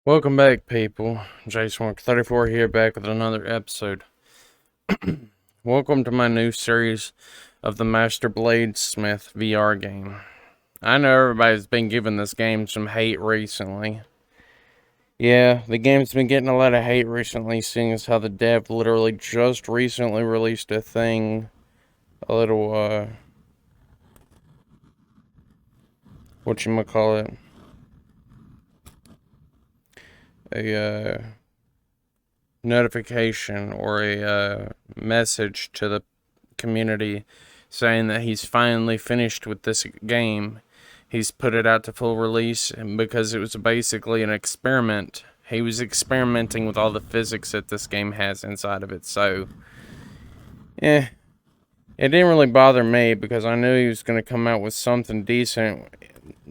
Welcome back, people. Jasonwalker34 here, back with another episode. Welcome to my new series of the Master BladeSmith VR game. I know everybody's been giving this game some hate recently. Yeah, the game's been getting a lot of hate recently, seeing as how the dev literally just recently released a thing, a little, whatchamacallit, a, notification or a message to the community saying that he's finally finished with this game. He's put it out to full release, and because it was basically an experiment, he was experimenting with all the physics that this game has inside of it. So it didn't really bother me because I knew he was going to come out with something decent,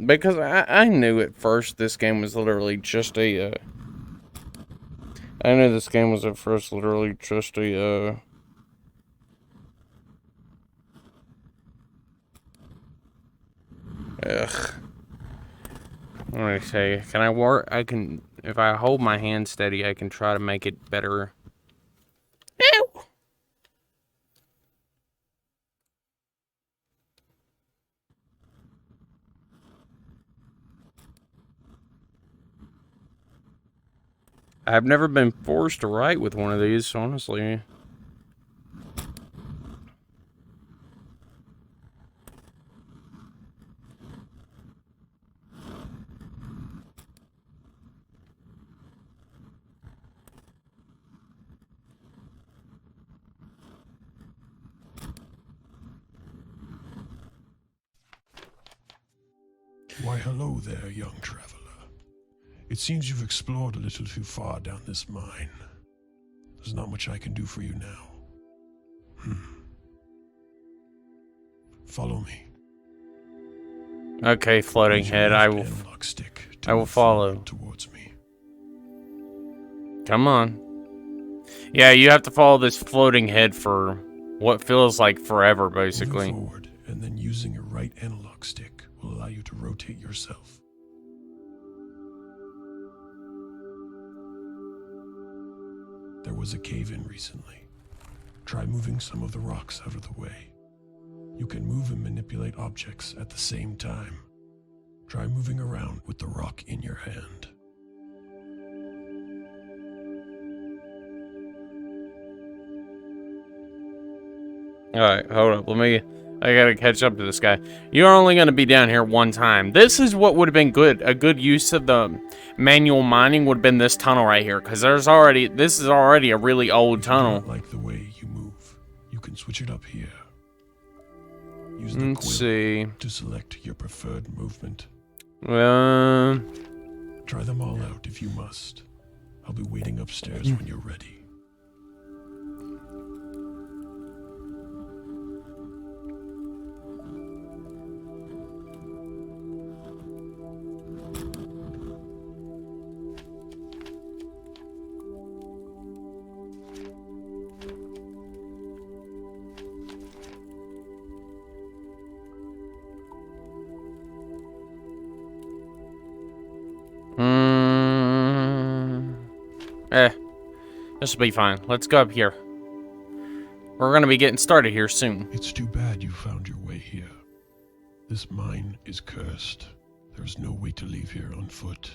because I knew at first this game was literally just a I knew this game was at first literally just a, Let me say, can I work? If I hold my hand steady, I can try to make it better. Ew! I've never been forced to write with one of these, honestly. Why, hello there, young traveler. It seems you've explored a little too far down this mine. There's not much I can do for you now. Follow me. Okay, floating head, I will follow. Towards me. Come on. Yeah, you have to follow this floating head for what feels like forever, basically. Moving forward, and then using your right analog stick will allow you to rotate yourself. There was a cave-in recently. Try moving some of the rocks out of the way. You can move and manipulate objects at the same time. Try moving around with the rock in your hand. Alright, hold up. I gotta catch up to this guy. You're only gonna be down here one time. This is what would have been good. A good use of the manual mining would have been this tunnel right here. Because this is already a really old tunnel. If you don't like the way you move, you can switch it up here. Use the Let's quill to select your preferred movement. Well, Try them all out if you must. I'll be waiting upstairs when you're ready. this will be fine. Let's go up here. We're gonna be getting started here soon. It's too bad you found your way here. This mine is cursed. There's no way to leave here on foot.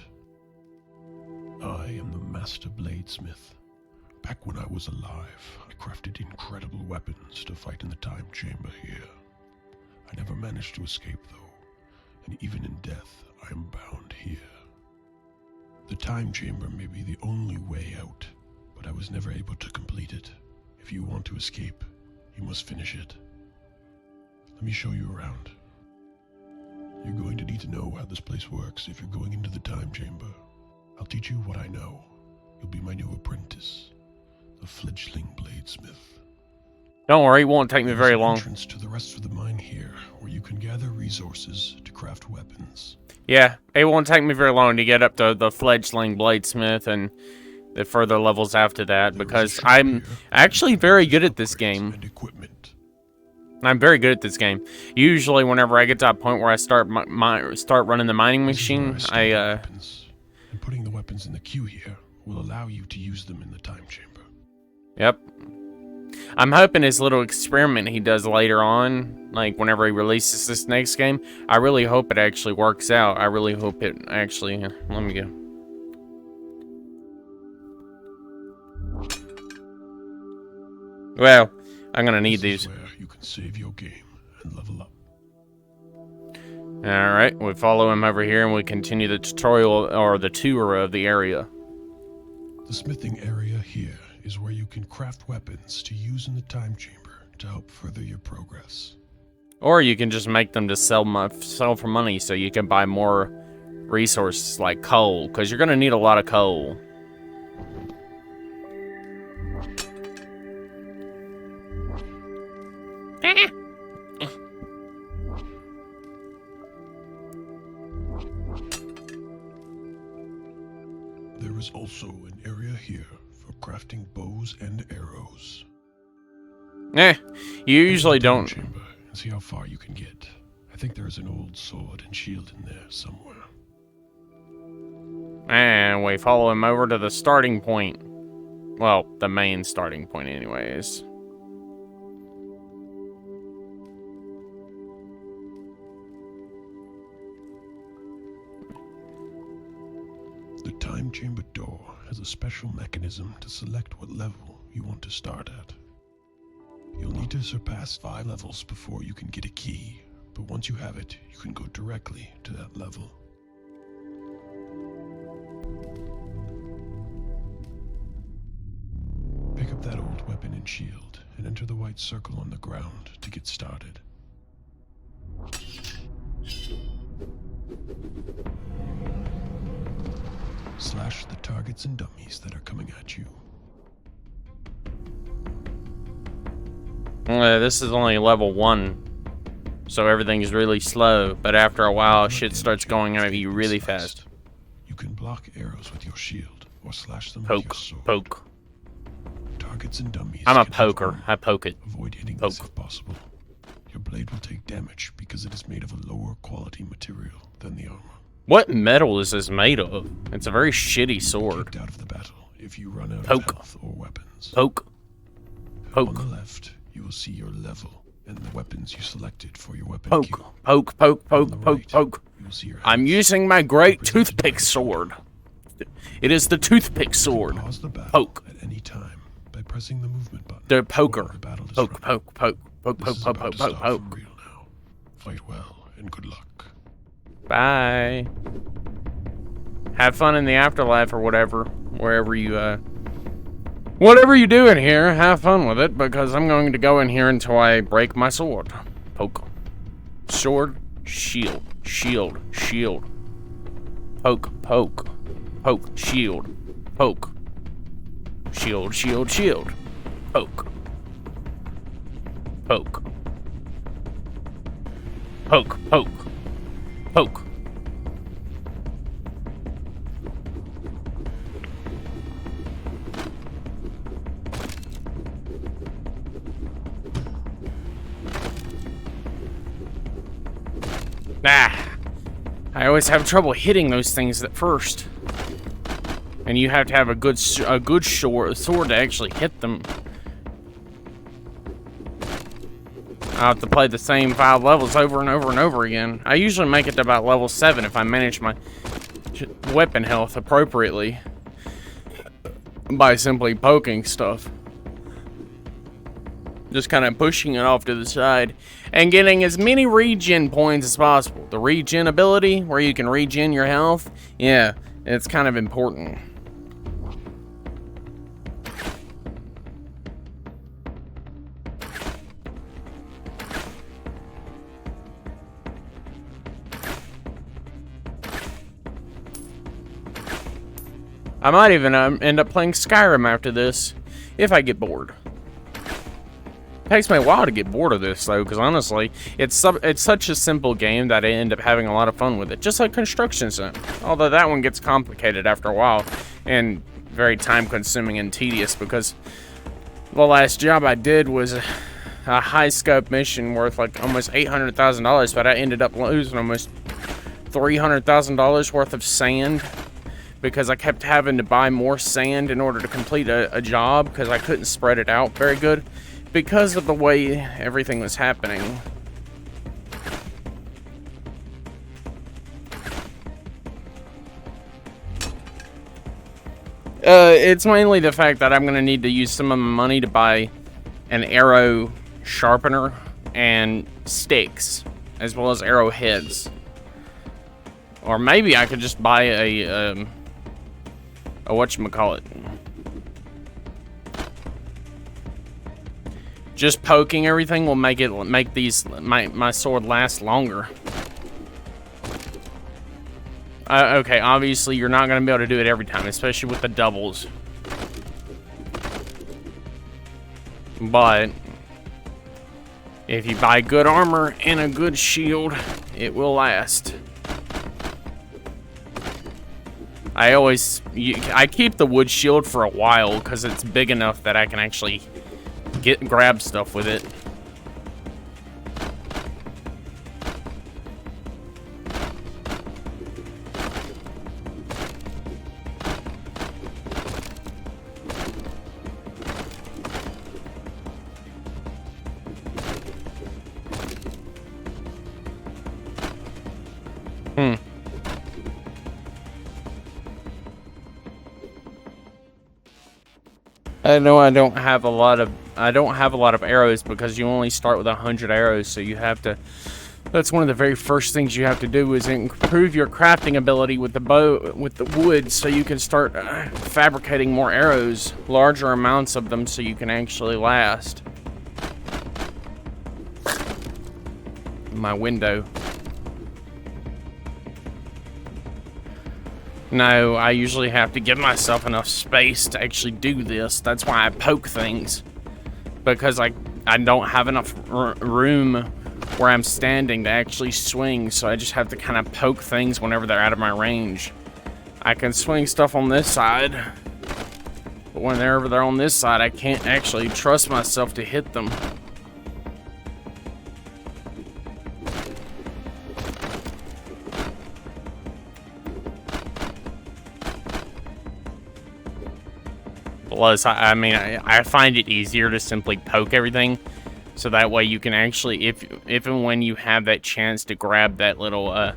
I am the Master BladeSmith. Back when I was alive, I crafted incredible weapons to fight in the time chamber here. I never managed to escape though, and even in death, I am bound here. The time chamber may be the only way out, but I was never able to complete it. If you want to escape, you must finish it. Let me show you around. You're going to need to know how this place works if you're going into the time chamber. I'll teach you what I know. You'll be my new apprentice, the fledgling bladesmith. Don't worry, it won't take me very long. There's an entrance to the rest of the mine here, where you can gather resources to craft weapons. Yeah, it won't take me very long to get up to the fledgling bladesmith and the further levels after that, because I'm actually very good at this game. I'm very good at this game. Usually, whenever I get to a point where I start running the mining machine, And putting the weapons in the queue here will allow you to use them in the time chamber. Yep. I'm hoping his little experiment he does later on, like whenever he releases this next game, I really hope it actually works out. I really hope it actually... Let me go. Well, I'm gonna need these. This is where you can save your game and level up. Alright, we follow him over here and we continue the tutorial, or the tour of the area. The smithing area here is where you can craft weapons to use in the time chamber to help further your progress. Or you can just make them to sell for money so you can buy more resources like coal, because you're going to need a lot of coal. There is also an area here for crafting bows and arrows. You usually don't. Chamber and see how far you can get. I think there is an old sword and shield in there somewhere. And we follow him over to the starting point. Well, the main starting point anyways. The time chamber door has a special mechanism to select what level you want to start at. You'll need to surpass 5 levels before you can get a key, but once you have it, you can go directly to that level. Pick up that old weapon and shield, and enter the white circle on the ground to get started. Slash the targets and dummies that are coming at you. This is only level 1, so everything is really slow, but after a while, shit starts going at you really fast. You can block arrows with your shield, or slash them with Poke, your sword. poke. Targets and dummies. I'm a can have poker. armor. I poke it. Avoid hitting Poke. this if possible. Your blade will take damage because it is made of a lower quality material than the armor. What metal is this made of? It's a very shitty sword. Kicked out of the battle if you run out Poke. of health or weapons. Poke. On Poke. the left, you will see your level and the weapons you selected for your weapon Poke. queue. Poke, poke, On poke, the poke, right, poke. you will see your I'm health. using my great Represents toothpick damage. sword. It is the toothpick sword. Pause the battle Poke. at any time by pressing the movement button. The poker. while the battle is Poke, running. poke, poke, poke, This poke, is poke, about poke, to poke, start poke. for real now. Fight well and good luck. Bye. Have fun in the afterlife or whatever. Wherever you, whatever you do in here, have fun with it, because I'm going to go in here until I break my sword. Poke. Sword. Shield. Shield. Shield. Poke. Poke. Poke. Shield. Poke. Shield. Shield. Shield. Poke. Poke. Poke. Poke. Poke. I always have trouble hitting those things at first, and you have to have a good sword to actually hit them. I have to play the same 5 levels over and over and over again. I usually make it to about level 7 if I manage my weapon health appropriately by simply poking stuff. Just kind of pushing it off to the side and getting as many regen points as possible. The regen ability, where you can regen your health, yeah, it's kind of important. I might even end up playing Skyrim after this, if I get bored. Takes me a while to get bored of this though, because honestly, it's such a simple game that I end up having a lot of fun with it. Just like Construction Sim. Although that one gets complicated after a while, and very time consuming and tedious, because the last job I did was a high scope mission worth like almost $800,000, but I ended up losing almost $300,000 worth of sand because I kept having to buy more sand in order to complete a job, because I couldn't spread it out very good because of the way everything was happening. It's mainly the fact that I'm going to need to use some of my money to buy an arrow sharpener and sticks, as well as arrowheads. Or maybe I could just buy a whatchamacallit. Just poking everything will make my sword last longer. Okay, obviously you're not going to be able to do it every time, especially with the doubles. But if you buy good armor and a good shield, it will last. I keep the wood shield for a while because it's big enough that I can actually grab stuff with it. I know I don't have a lot of arrows because you only start with 100 arrows, so you have to. That's one of the very first things you have to do is improve your crafting ability with the bow, with the wood, so you can start fabricating more arrows, larger amounts of them, so you can actually last. My window. No, I usually have to give myself enough space to actually do this. That's why I poke things. Because I don't have enough room where I'm standing to actually swing, so I just have to kind of poke things whenever they're out of my range. I can swing stuff on this side, but whenever they're on this side, I can't actually trust myself to hit them. Plus, I mean, I find it easier to simply poke everything, so that way you can actually, if and when you have that chance to grab that little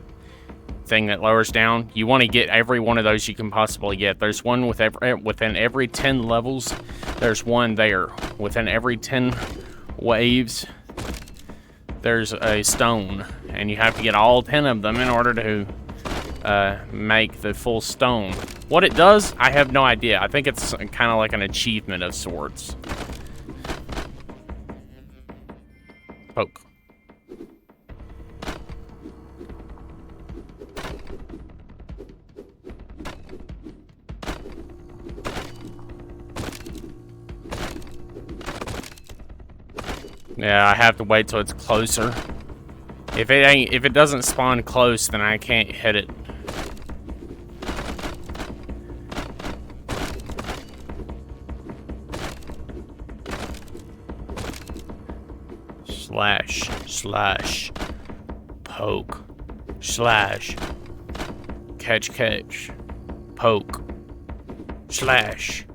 thing that lowers down, you want to get every one of those you can possibly get. There's one within every 10 levels. There's one there. Within every 10 waves, there's a stone, and you have to get all 10 of them in order to make the full stone. What it does, I have no idea. I think it's kind of like an achievement of sorts. Poke. Yeah, I have to wait till it's closer. If it doesn't spawn close, then I can't hit it. Slash, poke, slash, catch, poke, slash.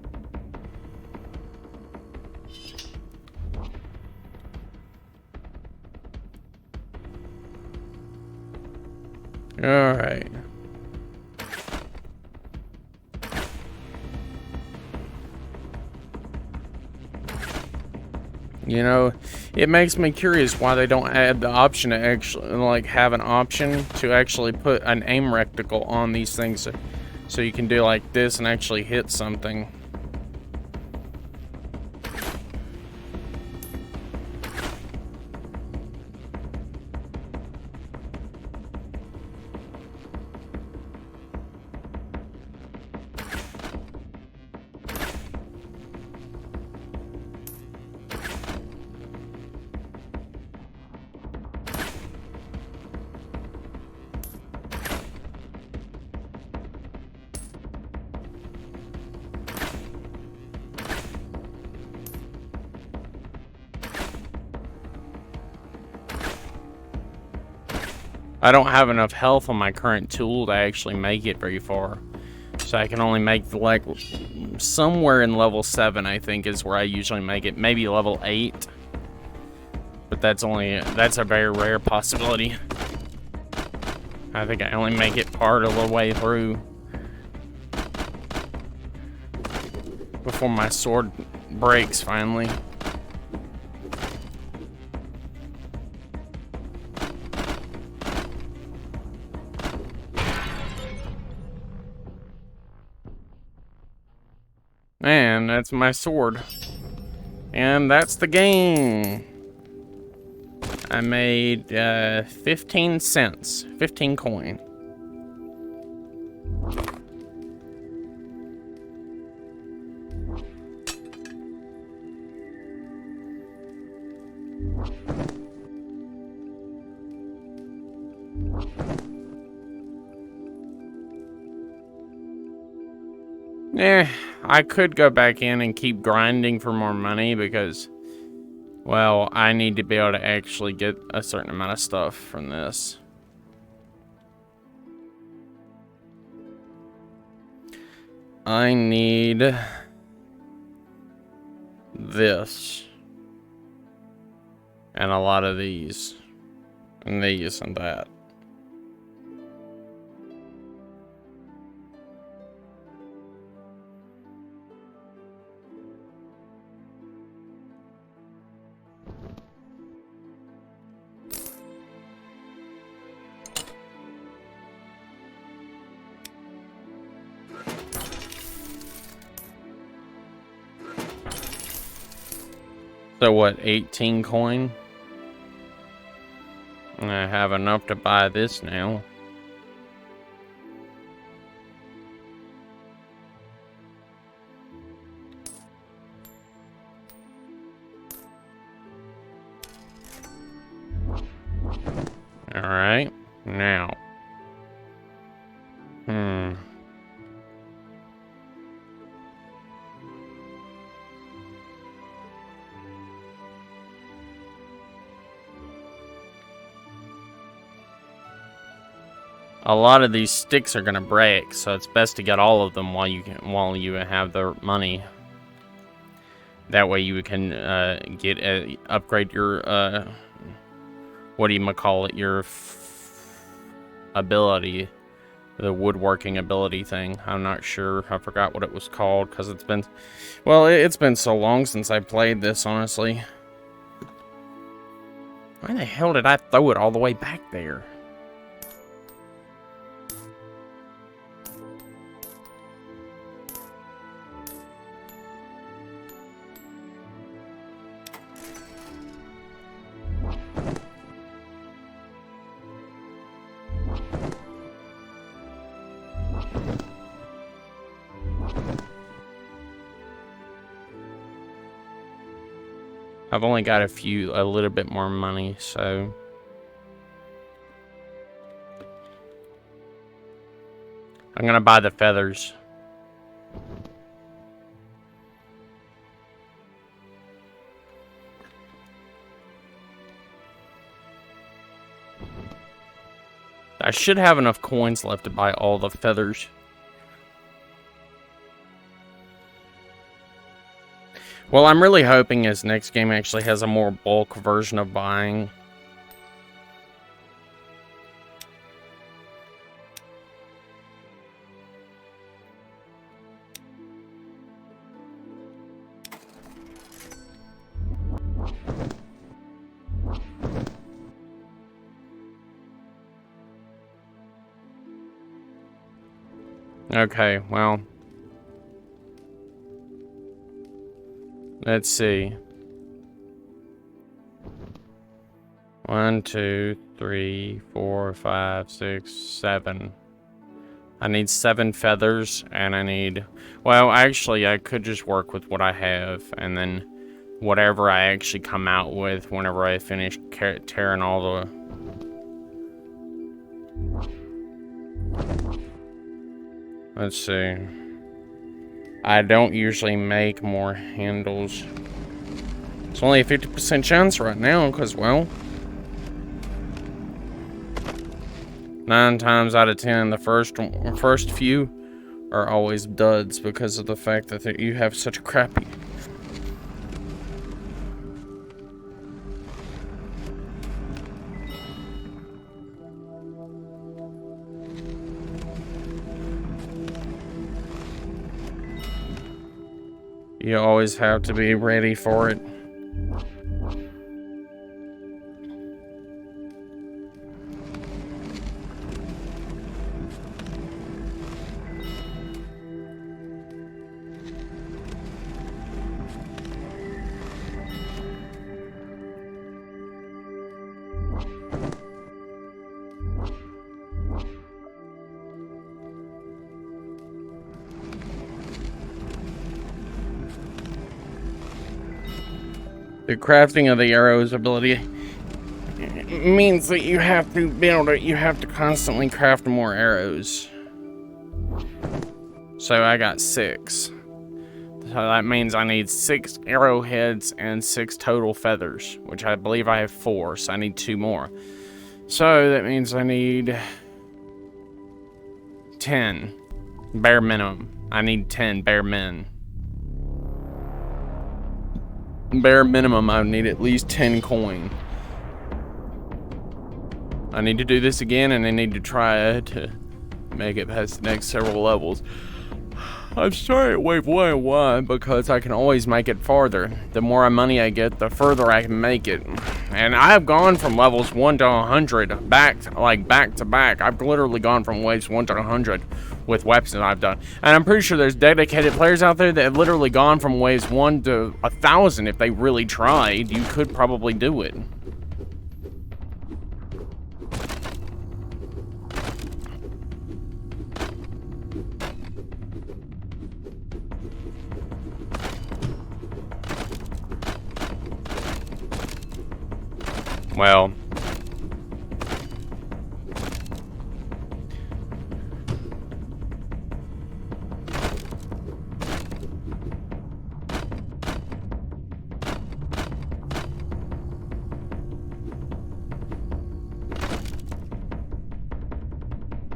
All right. You know, it makes me curious why they don't add the option to actually, like, have an option to actually put an aim reticle on these things so you can do like this and actually hit something. I don't have enough health on my current tool to actually make it very far. So I can only make, like, somewhere in level 7, I think, is where I usually make it. Maybe level 8. But that's a very rare possibility. I think I only make it part of the way through before my sword breaks, finally. And that's my sword. And that's the game. I made 15 cents. 15 coin. I could go back in and keep grinding for more money because, well, I need to be able to actually get a certain amount of stuff from this. I need this. And a lot of these. And these and that. So what, 18 coin? I have enough to buy this now. Alright, now. A lot of these sticks are gonna break, so it's best to get all of them while you have the money. That way you can upgrade your what do you call it? Your ability, the woodworking ability thing. I'm not sure. I forgot what it was called because it's been, well, it's been so long since I played this, honestly. Why the hell did I throw it all the way back there? I've only got a little bit more money, so. I'm gonna buy the feathers. I should have enough coins left to buy all the feathers. Well, I'm really hoping this next game actually has a more bulk version of buying. Okay, well. Let's see. 1, 2, 3, 4, 5, 6, 7. I need 7 feathers, and I need... Well, actually, I could just work with what I have, and then whatever I actually come out with whenever I finish tearing all the... Let's see. I don't usually make more handles. It's only a 50% chance right now, because, well, 9 times out of 10, the first few are always duds because of the fact that you have such a crappy. You always have to be ready for it. The crafting of the arrows ability means that you have to build it. You have to constantly craft more arrows. So I got 6. So that means I need 6 arrowheads and 6 total feathers, which I believe I have 4, so I need 2 more. So that means I need 10 bare minimum. I need 10 bare min. Bare minimum, I need at least 10 coin. I need to do this again, and I need to try to make it past the next several levels. I'm starting at wave 1. Why? Because I can always make it farther. The more money I get, the further I can make it. And I have gone from levels 1 to 100 back to back. I've literally gone from waves 1 to 100 with weapons that I've done. And I'm pretty sure there's dedicated players out there that have literally gone from waves 1 to 1,000. If they really tried, you could probably do it. Well,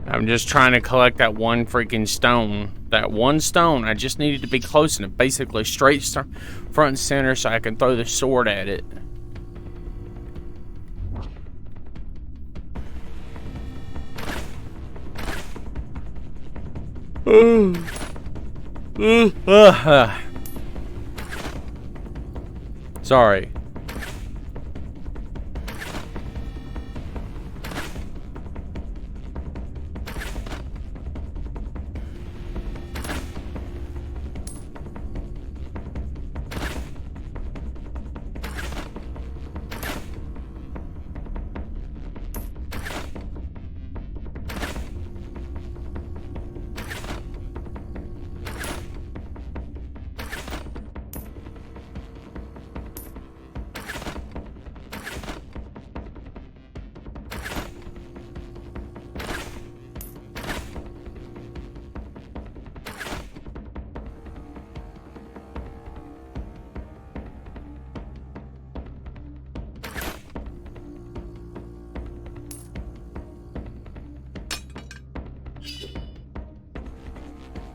I'm just trying to collect that one freaking stone. That one stone, I just needed to be close enough, basically straight front and center so I can throw the sword at it. Sorry.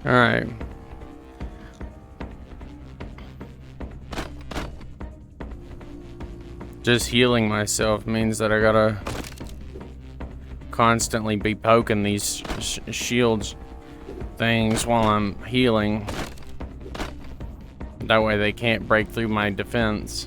All right. Just healing myself means that I gotta constantly be poking these shields things while I'm healing. That way they can't break through my defense.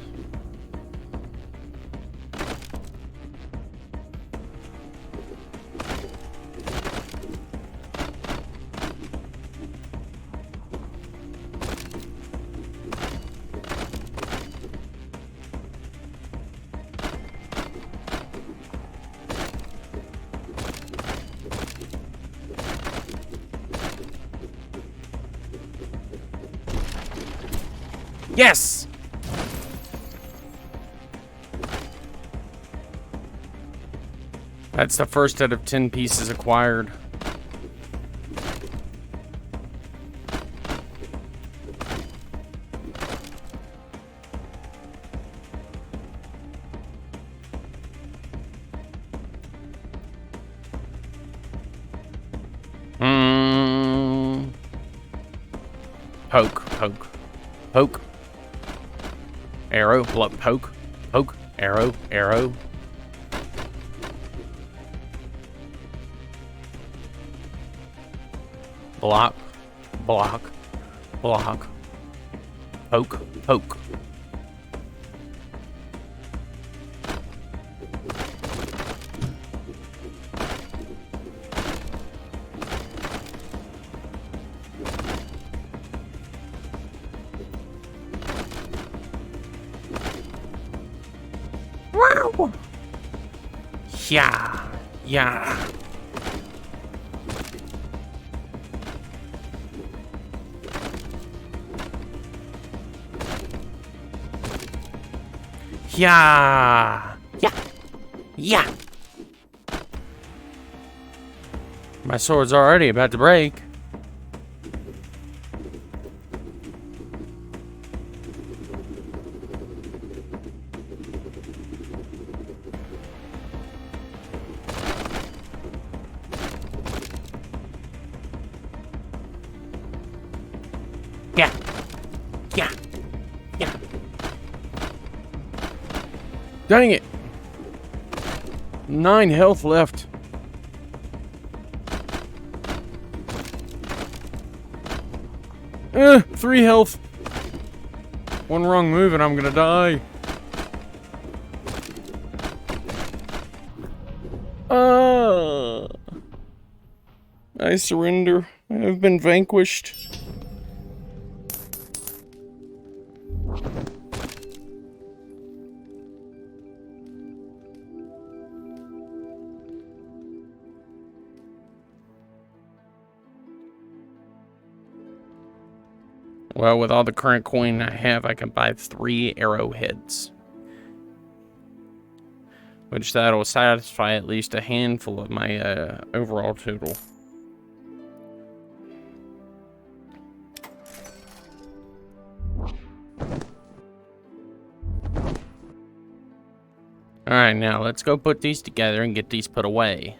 Yes! That's the first out of 10 pieces acquired. Poke, poke, poke. Arrow, block, poke, poke, arrow, arrow. Block, block, block. Poke, poke. Wow! Yeah, yeah. Yeah! Yeah! Yeah! My sword's already about to break. Yeah! Yeah! Yeah! Dang it! 9 health left. 3 health. One wrong move and I'm gonna die. I surrender. I have been vanquished. Well, with all the current coin I have, I can buy 3 arrowheads. Which that'll satisfy at least a handful of my overall total. Alright, now let's go put these together and get these put away.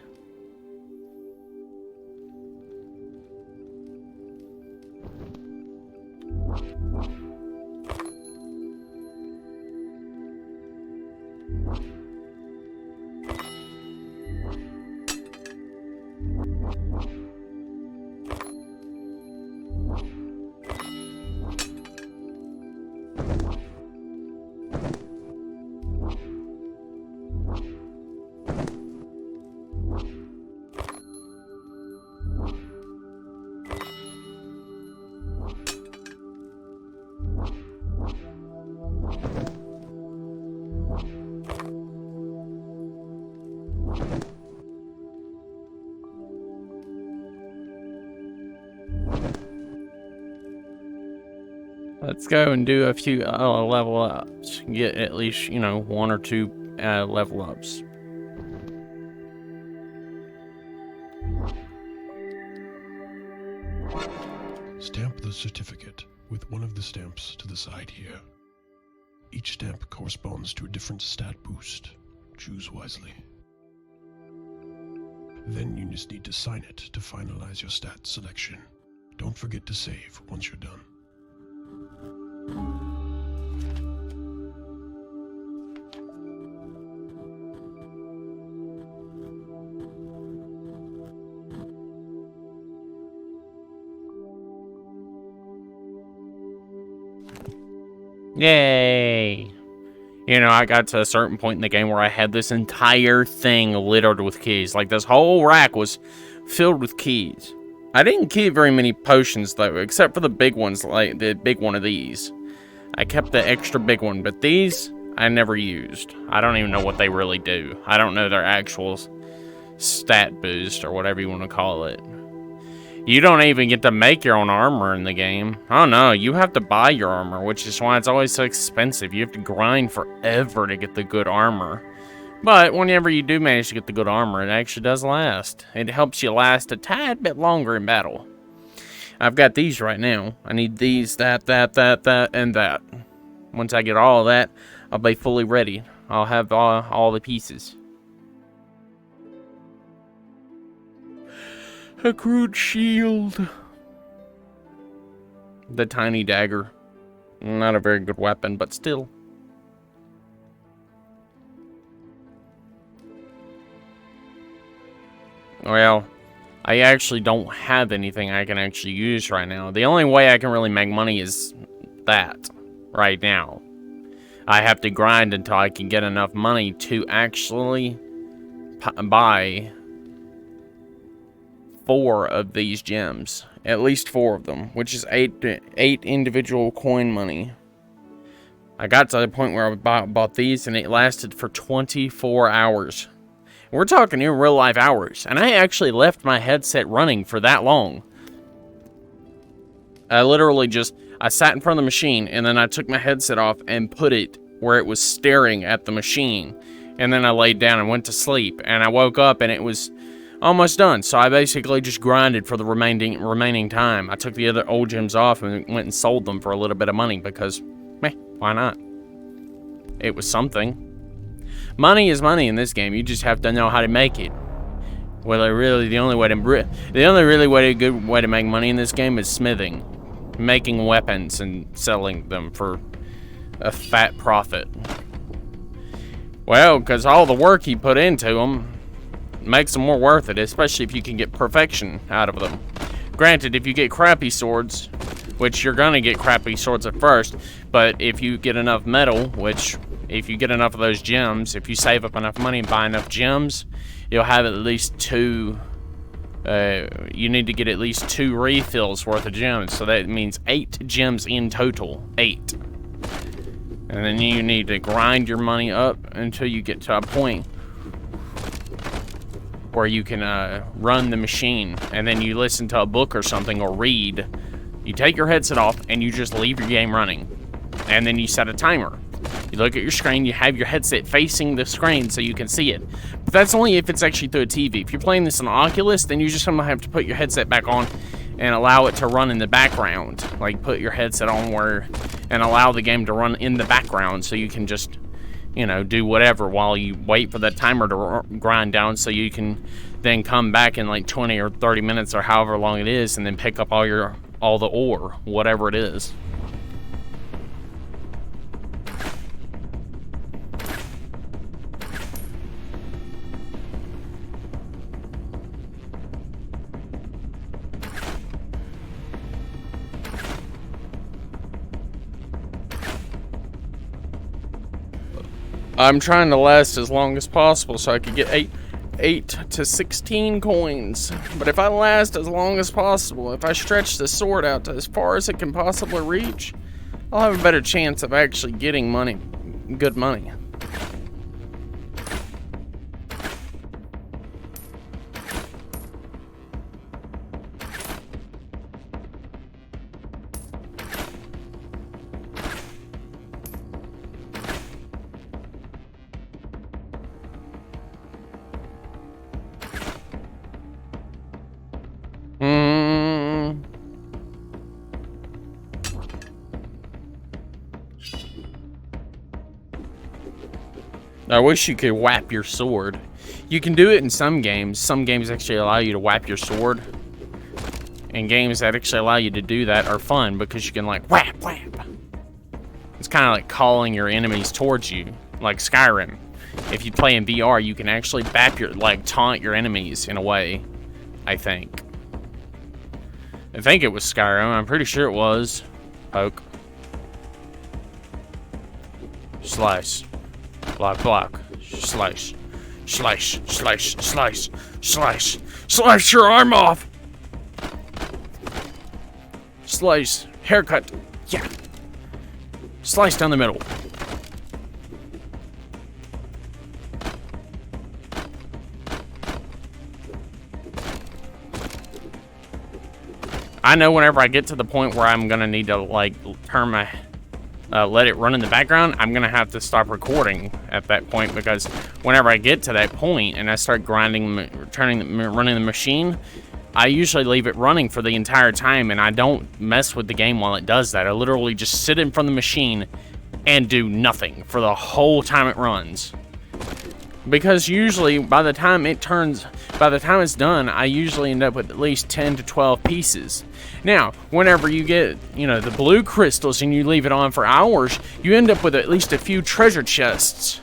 Let's go and do a few level ups. Get at least, you know, 1 or 2 level ups. Stamp the certificate with one of the stamps to the side here. Each stamp corresponds to a different stat boost. Choose wisely. Then you just need to sign it to finalize your stat selection. Don't forget to save once you're done. Yay! You know, I got to a certain point in the game where I had this entire thing littered with keys. Like, this whole rack was filled with keys. I didn't keep very many potions, though, except for the big ones, like the big one of these. I kept the extra big one, but these, I never used. I don't even know what they really do. I don't know their actual stat boost, or whatever you want to call it. You don't even get to make your own armor in the game. Oh no, you have to buy your armor, which is why it's always so expensive. You have to grind forever to get the good armor. But whenever you do manage to get the good armor, it actually does last. It helps you last a tad bit longer in battle. I've got these right now. I need these, that, and that. Once I get all of that, I'll be fully ready. I'll have all the pieces. A crude shield. the tiny dagger. Not a very good weapon, but still. Well, I actually don't have anything I can actually use right now. The only way I can really make money is that right now. I have to grind until I can get enough money to actually buy 4 of these gems. At least 4 of them, which is 8 individual coin money. I got to the point where I bought these and it lasted for 24 hours. We're talking in real life hours, and I actually left my headset running for that long. I literally I sat in front of the machine, and then I took my headset off and put it where it was staring at the machine. And then I laid down and went to sleep, and I woke up and it was almost done. So I basically just grinded for the remaining time. I took the other old gems off and went and sold them for a little bit of money because, meh, why not? It was something. Money is money in this game. You just have to know how to make it. Well, really, the only really good way to make money in this game is smithing, making weapons and selling them for a fat profit. Well, because all the work you put into them makes them more worth it, especially if you can get perfection out of them. Granted, if you get crappy swords, which you're gonna get crappy swords at first, but if you get enough metal, which if you get enough of those gems, if you save up enough money and buy enough gems, you'll have at least 2, you need to get at least 2 refills worth of gems, so that means 8 gems in total, 8. And then you need to grind your money up until you get to a point where you can run the machine, and then you listen to a book or something, or read. You take your headset off, and you just leave your game running. And then you set a timer. You look at your screen, you have your headset facing the screen so you can see it. But that's only if it's actually through a TV. If you're playing this on Oculus, then you just have to put your headset back on and allow it to run in the background. Like, put your headset on and allow the game to run in the background so you can just, you know, do whatever while you wait for that timer to grind down, so you can then come back in like 20 or 30 minutes or however long it is and then pick up all the ore, whatever it is. I'm trying to last as long as possible so I could get 8 to 16 coins. But if I last as long as possible, if I stretch the sword out to as far as it can possibly reach, I'll have a better chance of actually getting money, good money. I wish you could whap your sword. You can do it in some games. Some games actually allow you to whap your sword. And games that actually allow you to do that are fun because you can, like, whap, whap. It's kind of like calling your enemies towards you, like Skyrim. If you play in VR, you can actually taunt your enemies in a way, I think. I think it was Skyrim. I'm pretty sure it was. Poke. Slice. Block, block. Slice. Slice, slice, slice, slice. Slice your arm off! Slice. Haircut. Yeah. Slice down the middle. I know whenever I get to the point where I'm gonna need to, like, turn my let it run in the background, I'm gonna have to stop recording at that point, because whenever I get to that point and I start running the machine, I usually leave it running for the entire time, and I don't mess with the game while it does that. I literally just sit in front of the machine and do nothing for the whole time it runs. Because usually by the time it's done, I usually end up with at least 10 to 12 pieces. Now, whenever you get, the blue crystals and you leave it on for hours, you end up with at least a few treasure chests.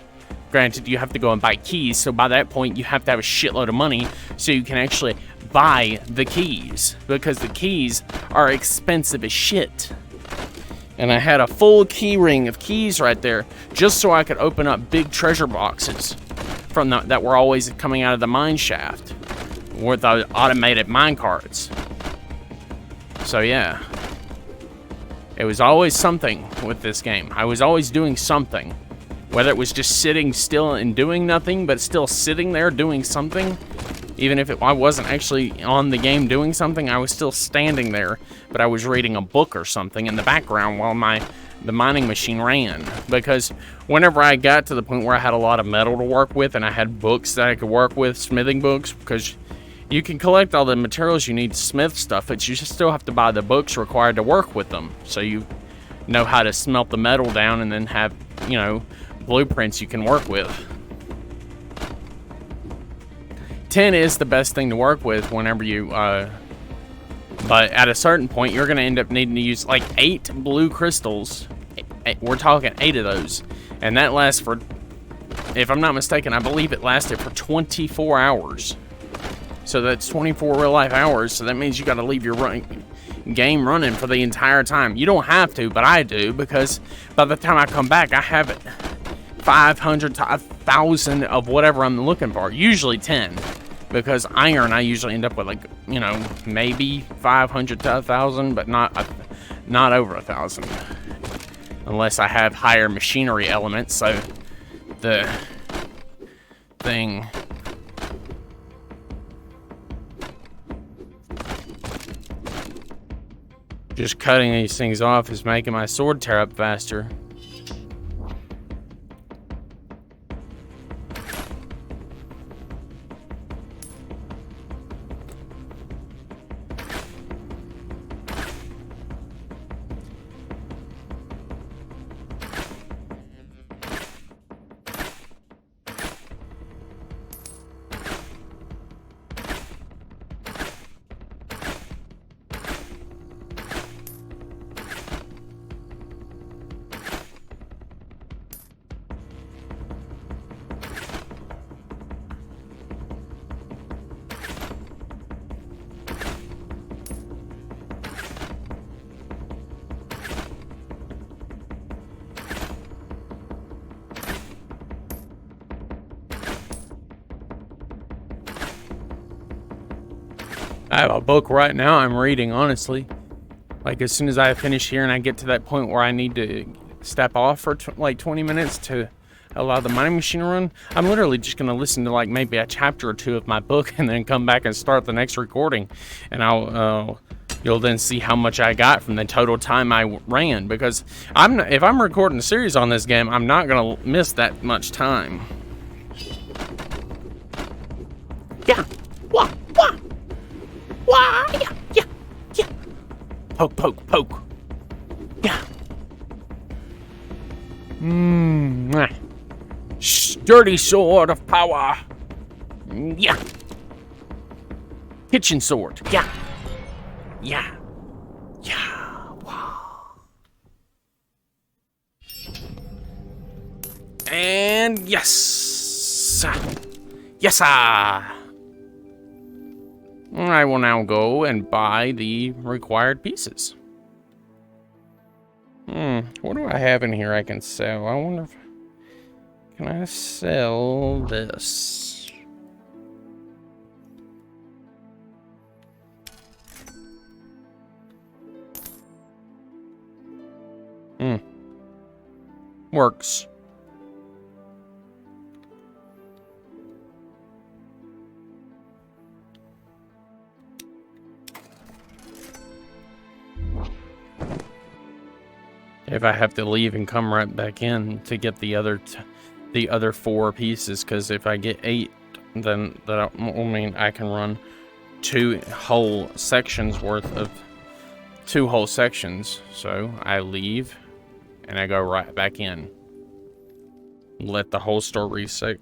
Granted, you have to go and buy keys, so by that point you have to have a shitload of money so you can actually buy the keys, because the keys are expensive as shit. And I had a full key ring of keys right there just so I could open up big treasure boxes that were always coming out of the mine shaft with the automated mine carts. So yeah, it was always something with this game. I was always doing something, whether it was just sitting still and doing nothing, but still sitting there doing something. Even if I wasn't actually on the game doing something, I was still standing there, but I was reading a book or something in the background while the mining machine ran. Because whenever I got to the point where I had a lot of metal to work with and I had books that I could work with, smithing books, because you can collect all the materials you need to smith stuff, but you still have to buy the books required to work with them. So you know how to smelt the metal down and then have, blueprints you can work with. Tin is the best thing to work with whenever you, but at a certain point, you're going to end up needing to use like 8 blue crystals. We're talking 8 of those. And that lasts for, if I'm not mistaken, I believe it lasted for 24 hours. So that's 24 real life hours. So that means you got to leave your game running for the entire time. You don't have to, but I do, because by the time I come back, I have it 500 to 1,000 of whatever I'm looking for. Usually 10. Because iron, I usually end up with like, maybe 500 to 1,000, but not over 1,000, unless I have higher machinery elements. So the thing, just cutting these things off is making my sword tear up faster. I have a book right now I'm reading, honestly. Like, as soon as I finish here and I get to that point where I need to step off for like 20 minutes to allow the mining machine to run, I'm literally just going to listen to like maybe a chapter or 2 of my book and then come back and start the next recording. And you'll then see how much I got from the total time I ran. Because if I'm recording a series on this game, I'm not going to miss that much time. Yeah. Wah, wah. Wah, yeah, yeah, yeah. Poke, poke, poke. Yeah. Sturdy sword of power. Yeah. Kitchen sword. Yeah. Yeah. Yeah. Wow. And yes. Yes, sir. I will now go and buy the required pieces. What do I have in here I can sell? I wonder if... Can I sell this? Works. If I have to leave and come right back in to get the other 4 pieces, because if I get 8, then that will mean I can run 2 whole sections worth of 2 whole sections. So I leave and I go right back in. Let the whole store reset.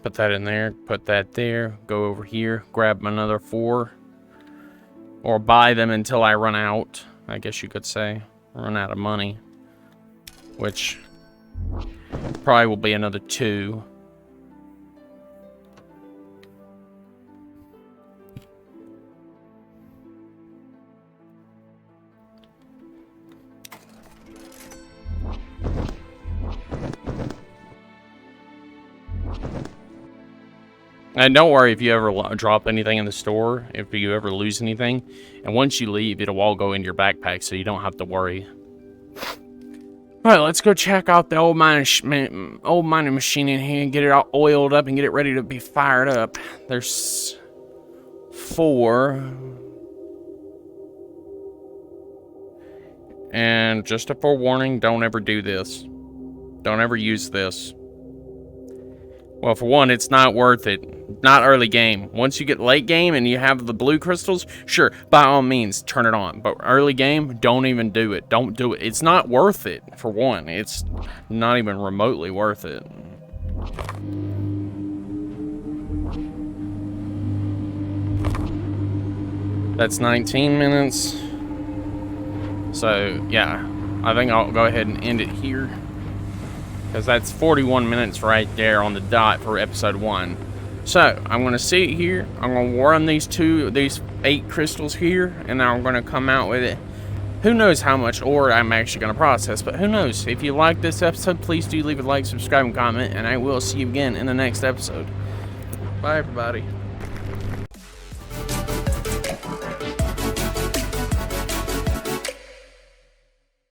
Put that in there, put that there, go over here, grab another 4. Or buy them until I run out, I guess you could say. Run out of money. Which probably will be another 2. And don't worry if you ever drop anything in the store, if you ever lose anything. And once you leave, it'll all go into your backpack, so you don't have to worry. Alright, let's go check out the old mining machine in here and get it all oiled up and get it ready to be fired up. There's 4. And just a forewarning, don't ever do this. Don't ever use this. Well, for one, it's not worth it. Not early game. Once you get late game and you have the blue crystals, sure, by all means, turn it on. But early game, don't even do it. Don't do it. It's not worth it, for one. It's not even remotely worth it. That's 19 minutes. So, yeah. I think I'll go ahead and end it here. Because that's 41 minutes right there on the dot for episode 1. So, I'm going to sit here. I'm going to run these 8 crystals here. And then I'm going to come out with it. Who knows how much ore I'm actually going to process. But who knows. If you like this episode, please do leave a like, subscribe, and comment. And I will see you again in the next episode. Bye, everybody.